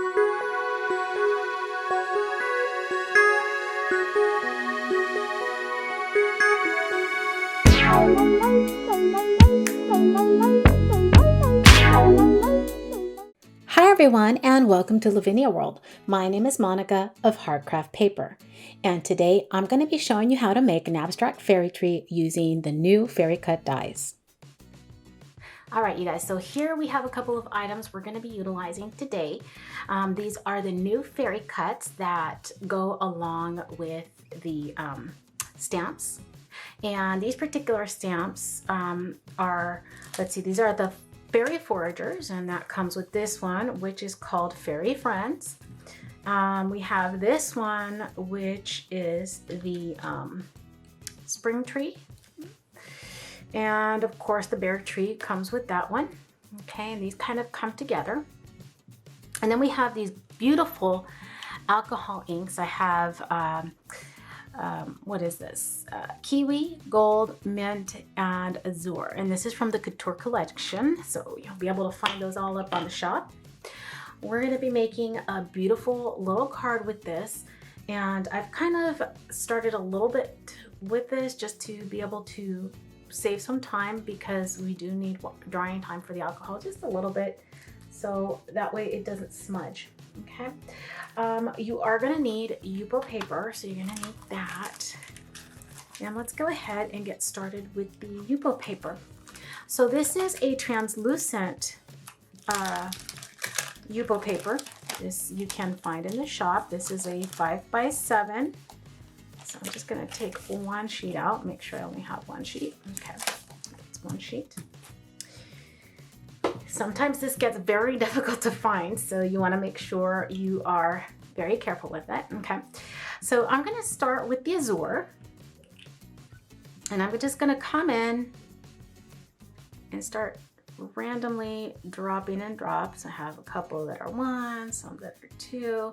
Hi everyone, and welcome to Lavinia World. My name is Monica of HeartcraftPaper, and today I'm going to be showing you how to make an abstract fairy tree using the new fairy cut dies. All right, you guys, so here we have a couple of items we're going to be utilizing today. These are the new fairy cuts that go along with the stamps. And these particular stamps are, let's see, these are the Fairy Foragers, and that comes with this one, which is called Fairy Friends. We have this one, which is the Spring Tree. And of course, the Bear Tree comes with that one. Okay, and these kind of come together. And then we have these beautiful alcohol inks. I have what is this? Kiwi, Gold, Mint, and Azure. And this is from the Couture collection. So you'll be able to find those all up on the shop. We're going to be making a beautiful little card with this. And I've kind of started a little bit with this just to be able to save some time, because we do need drying time for the alcohol, just a little bit, so that way it doesn't smudge. Okay, you are going to need Yupo paper, so you're going to need that. And let's go ahead and get started with the Yupo paper. So this is a translucent Yupo paper. This you can find in the shop. This is a 5x7. So I'm just going to take one sheet out, make sure I only have one sheet. Okay, that's one sheet. Sometimes this gets very difficult to find, so you want to make sure you are very careful with it. Okay, so I'm going to start with the Azure, and I'm just going to come in and start randomly dropping in drops. I have a couple that are 1, some that are 2,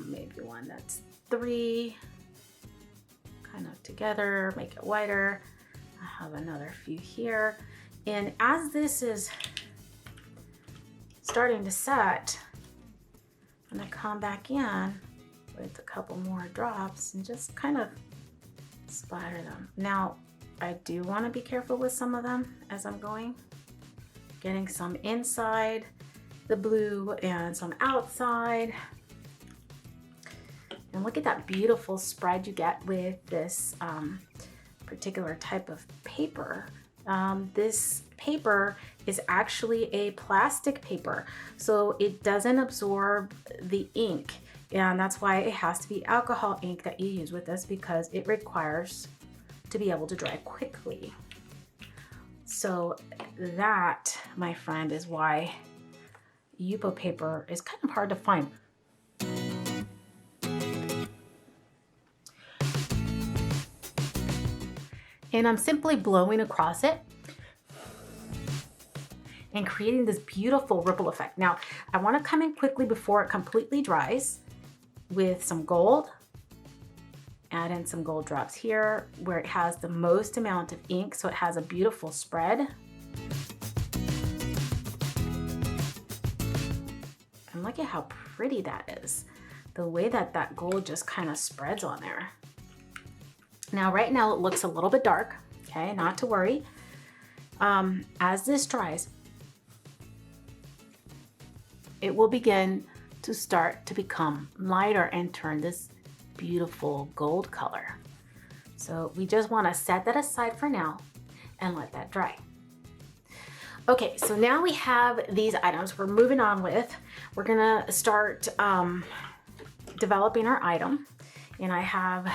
maybe one that's 3. Kind of together, make it wider. I have another few here. And as this is starting to set, I'm gonna come back in with a couple more drops and just kind of splatter them. Now, I do want to be careful with some of them as I'm going, getting some inside the blue and some outside. And look at that beautiful spread you get with this particular type of paper. This paper is actually a plastic paper, so it doesn't absorb the ink. And that's why it has to be alcohol ink that you use with this, because it requires to be able to dry quickly. So that, my friend, is why Yupo paper is kind of hard to find. And I'm simply blowing across it and creating this beautiful ripple effect. Now, I want to come in quickly before it completely dries with some gold. Add in some gold drops here where it has the most amount of ink, so it has a beautiful spread. And look at how pretty that is. The way that that gold just kind of spreads on there. Now, right now it looks a little bit dark, okay, not to worry. As this dries, it will begin to start to become lighter and turn this beautiful gold color. So we just want to set that aside for now and let that dry. Okay, so now we have these items we're moving on with. We're gonna start developing our item, and I have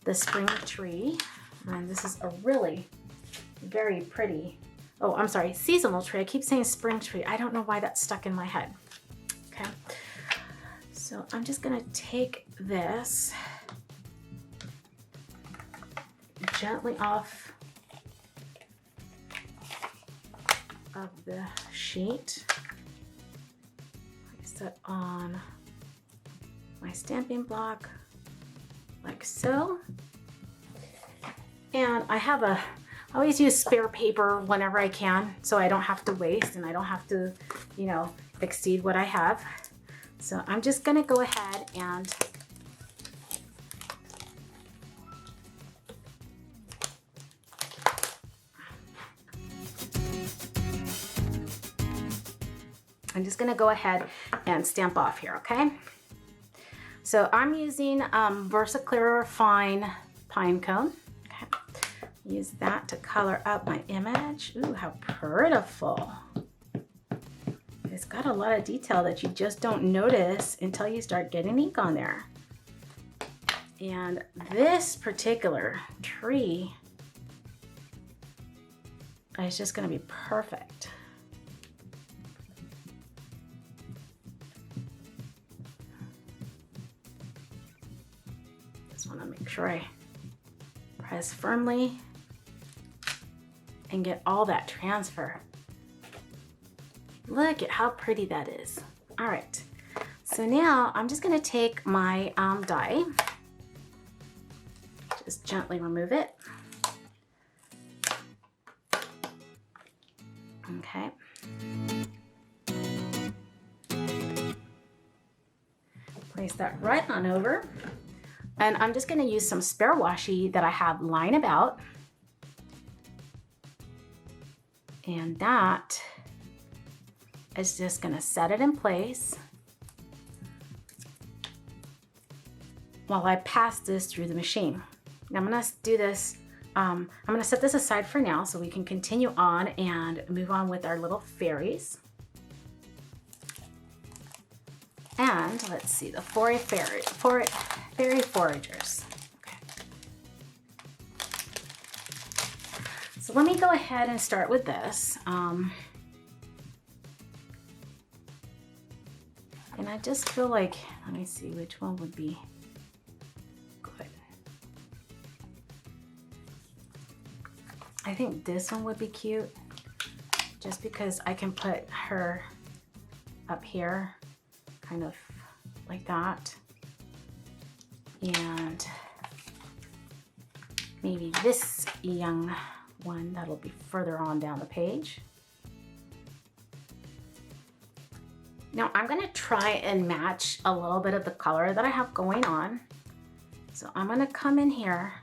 the Spring Tree, and this is a really very pretty, oh, I'm sorry, seasonal tree. I keep saying Spring Tree. I don't know why that's stuck in my head. Okay, so I'm just gonna take this gently off of the sheet. Place that on my stamping block like so. And I always use spare paper whenever I can, so I don't have to waste and I don't have to, exceed what I have. So I'm just gonna go ahead and stamp off here, okay? So I'm using Versaclear Fine Pine Cone. Okay. Use that to color up my image. Ooh, how prettiful. It's got a lot of detail that you just don't notice until you start getting ink on there. And this particular tree is just gonna be perfect. Just wanna make sure I press firmly and get all that transfer. Look at how pretty that is. All right, so now I'm just gonna take my die, just gently remove it. Okay. Place that right on over. And I'm just gonna use some spare washi that I have lying about. And that is just gonna set it in place while I pass this through the machine. Now I'm gonna do this, I'm gonna set this aside for now so we can continue on and move on with our little fairies. And let's see, the fairy foragers. Okay. So let me go ahead and start with this. And I just feel like, let me see which one would be good. I think this one would be cute, just because I can put her up here, kind of like that. And maybe this young one that'll be further on down the page. Now I'm gonna try and match a little bit of the color that I have going on. So I'm gonna come in here,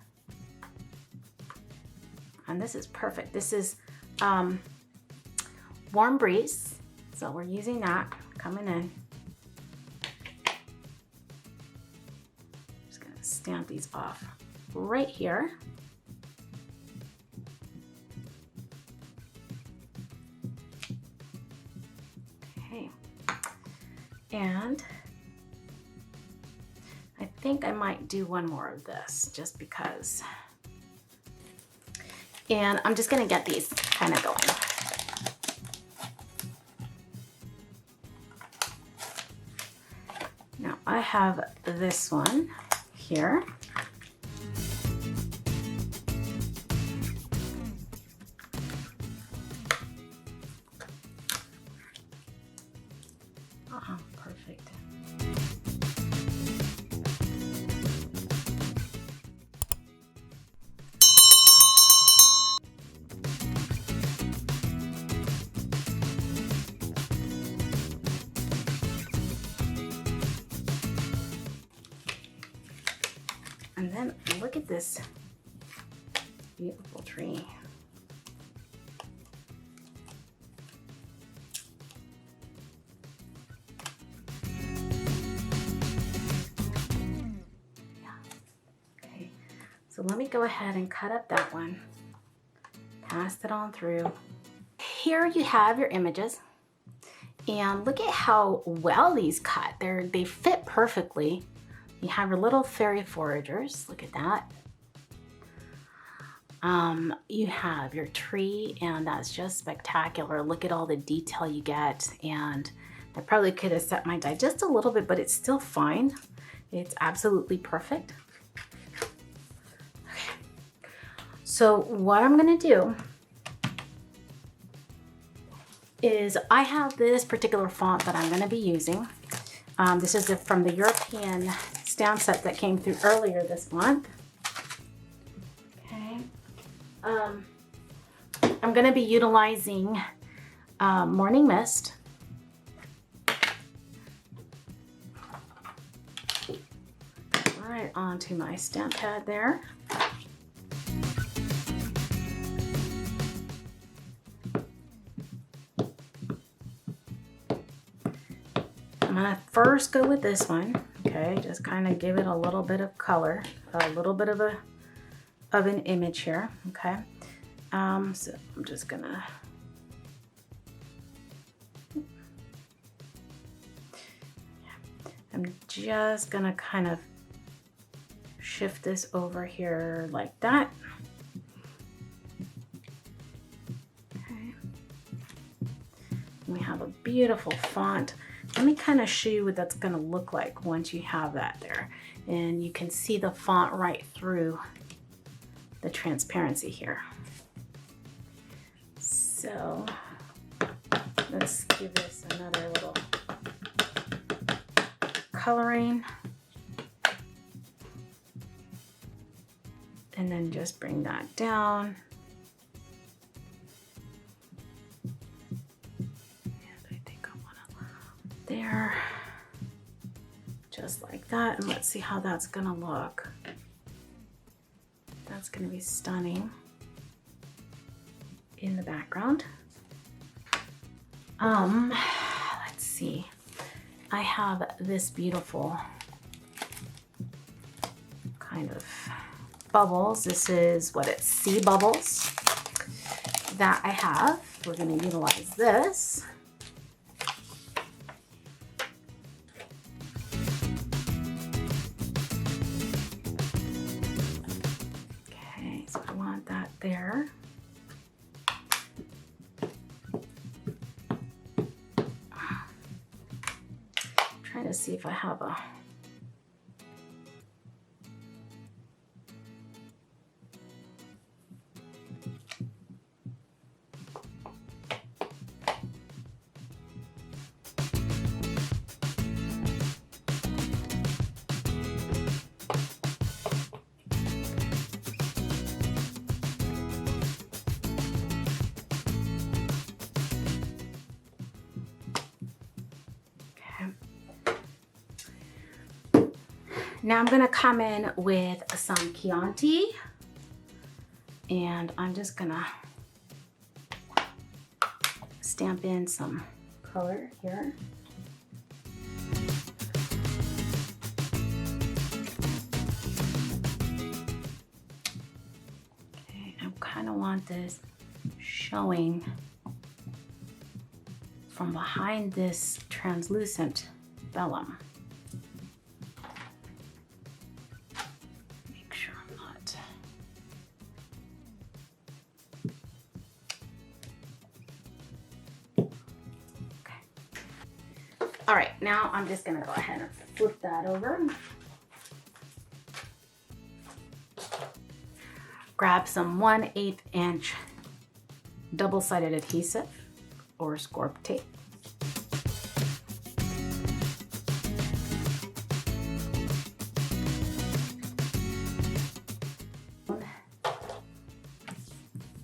and this is perfect. This is Warm Breeze. So we're using that, coming in. Just gonna stamp these off right here. Okay. And I think I might do one more of this just because. And I'm just gonna get these kind of going. Now I have this one here. Perfect. And then look at this beautiful tree. So let me go ahead and cut up that one, pass it on through. Here you have your images, and look at how well these cut. They fit perfectly. You have your little fairy foragers, look at that. You have your tree, and that's just spectacular. Look at all the detail you get, and I probably could have set my die just a little bit, but it's still fine. It's absolutely perfect. So what I'm gonna do is I have this particular font that I'm gonna be using. This is from the European stamp set that came through earlier this month. Okay. I'm gonna be utilizing Morning Mist. right onto my stamp pad there. I'm gonna first go with this one, okay? Just kind of give it a little bit of color, a little bit of an image here, okay? So I'm just gonna kind of shift this over here like that. Okay. We have a beautiful font. Let me kind of show you what that's going to look like once you have that there. And you can see the font right through the transparency here. So let's give this another little coloring. And then just bring that down. There, just like that, and let's see how that's gonna look. That's gonna be stunning in the background. Let's see. I have this beautiful kind of bubbles. This is what it's sea bubbles that I have. We're gonna utilize this. There. Trying to see if I have a Now I'm gonna come in with some Chianti, and I'm just gonna stamp in some color here. Okay, I kind of want this showing from behind this translucent vellum. All right, now I'm just gonna go ahead and flip that over. Grab some 1/8 inch double-sided adhesive or scorp tape.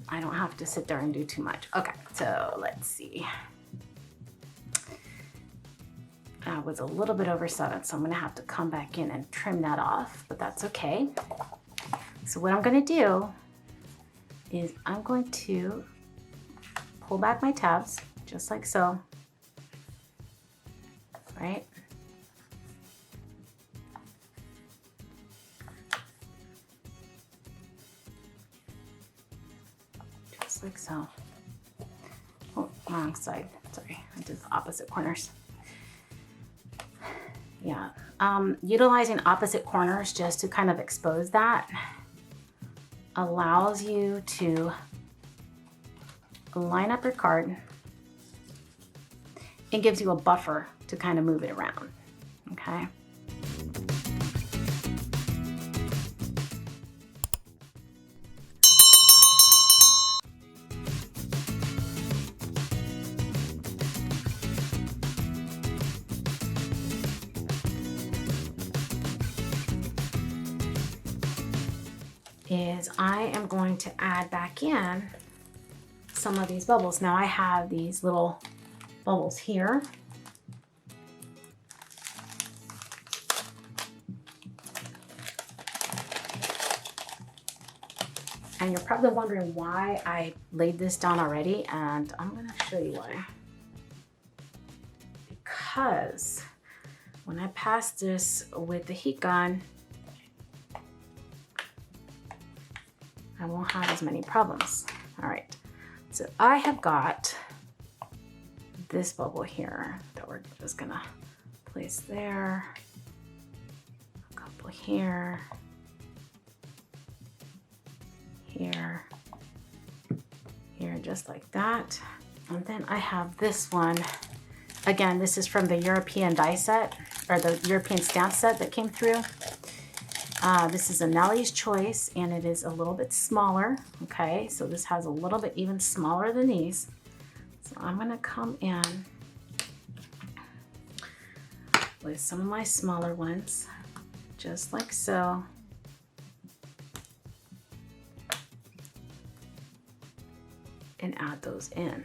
I don't have to sit there and do too much. Okay, so let's see. I was a little bit over 7, so I'm gonna have to come back in and trim that off, but that's okay. So what I'm gonna do is I'm going to pull back my tabs, just like so, right? Just like so. Oh, wrong side, sorry, I did the opposite corners. Yeah, utilizing opposite corners just to kind of expose that allows you to line up your card and gives you a buffer to kind of move it around, okay? Is I am going to add back in some of these bubbles. Now I have these little bubbles here. And you're probably wondering why I laid this down already, and I'm gonna show you why. Because when I pass this with the heat gun, I won't have as many problems. All right, so I have got this bubble here that we're just gonna place there, a couple here, here, here, just like that. And then I have this one. Again, this is from the European die set, or the European stamp set that came through. This is a Nellie's Choice, and it is a little bit smaller. Okay, so this has a little bit even smaller than these. So I'm gonna come in with some of my smaller ones, just like so. And add those in.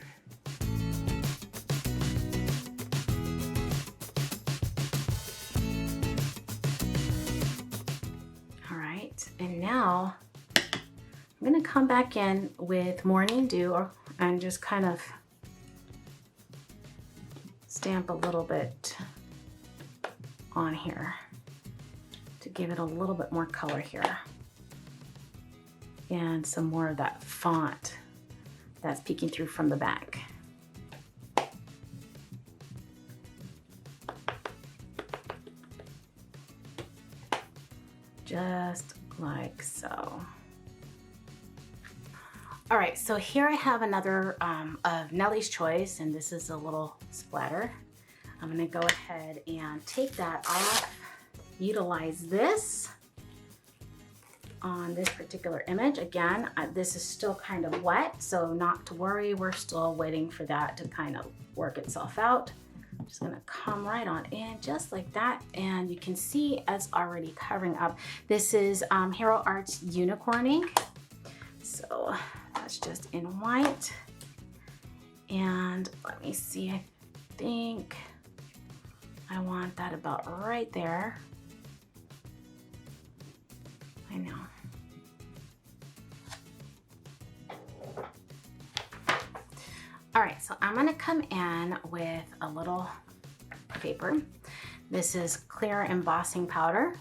All right, and now I'm gonna come back in with Morning Dew and just kind of stamp a little bit on here to give it a little bit more color here. And some more of that font that's peeking through from the back. Just like so. All right, so here I have another of Nellie's Choice, and this is a little splatter. I'm gonna go ahead and take that off, utilize this on this particular image. Again, this is still kind of wet, so not to worry, we're still waiting for that to kind of work itself out. I'm just gonna come right on in just like that, and you can see it's already covering up. This is Hero Arts Unicorning, so that's just in white. And let me see, I think I want that about right there. I know. All right, so I'm gonna come in with a little paper. This is clear embossing powder.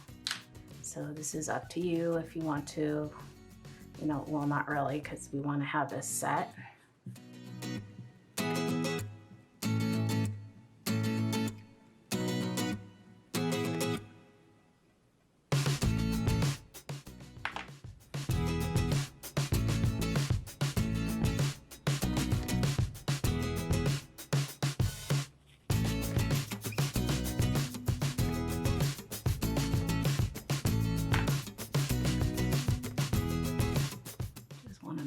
So this is up to you if you want to, you know, well, not really, because we want to have this set.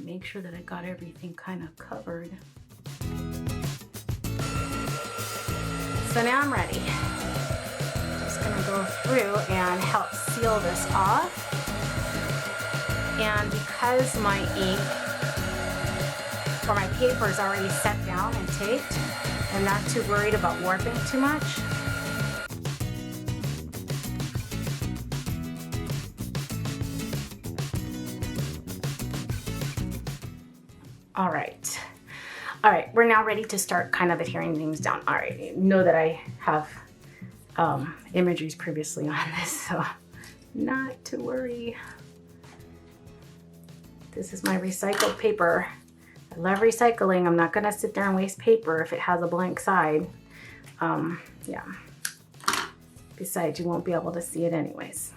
Make sure that I got everything kind of covered. So now I'm ready. Just gonna go through and help seal this off. And because my ink or my paper is already set down and taped, I'm not too worried about warping too much. All right, we're now ready to start kind of adhering things down. All right, know that I have imageries previously on this, so not to worry. This is my recycled paper. I love recycling. I'm not gonna sit there and waste paper if it has a blank side. Yeah. Besides, you won't be able to see it anyways.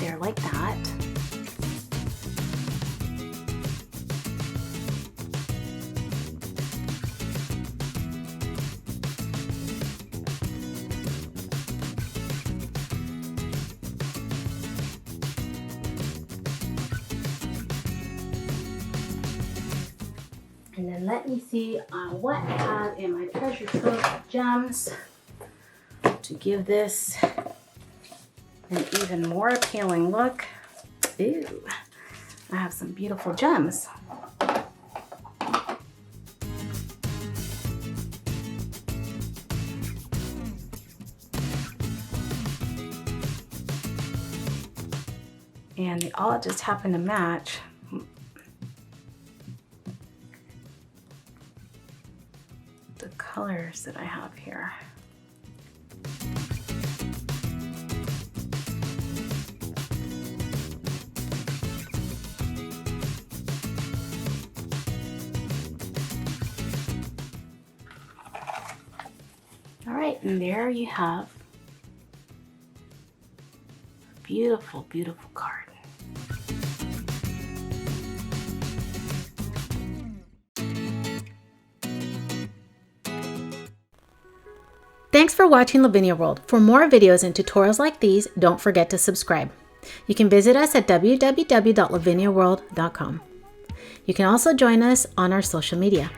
There like that. And then let me see what I have in my treasure trove of gems to give this an even more appealing look. Ooh, I have some beautiful gems. And they all just happen to match. The colors that I have here. All right, and there you have a beautiful, beautiful card. Thanks for watching Lavinia World. For more videos and tutorials like these, don't forget to subscribe. You can visit us at www.laviniaworld.com. You can also join us on our social media.